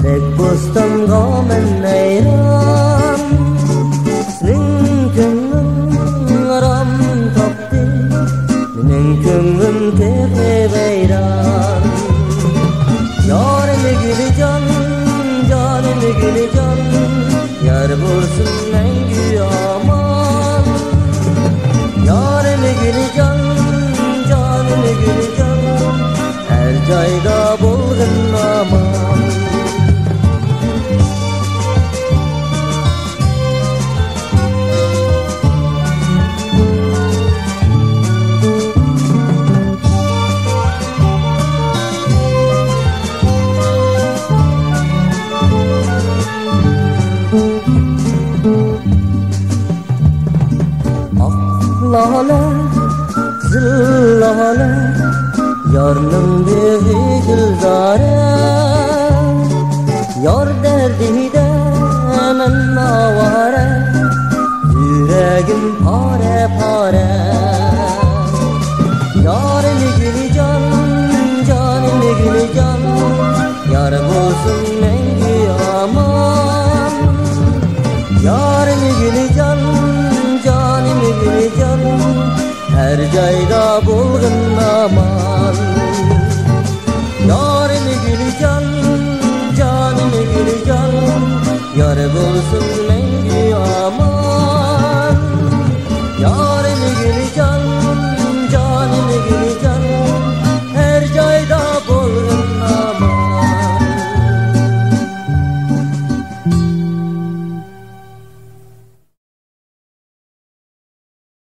tek bostanğa men neyran. Senin köngün aram taptı, menin köngüm tepe beyran. Yarimi gülü can, canimi gülü can, yar bulsun mengü aman. Yarimi gülü can, canimi gülü can, her cayda bulgun aman. Lale, kızıl lale, yarnım bir güldare. Yar derdide men avare, yüreğim pare pare. Yarimi gülü can, canimi gülü can, yar bulsun mengü aman. Yarimi gülü can, canimi gülü can, her cayda bulgun aman. Yarimi gülü can, canimi gülü can, yar bulsun mengü aman. Yarimi gülü can, canimi gülü can,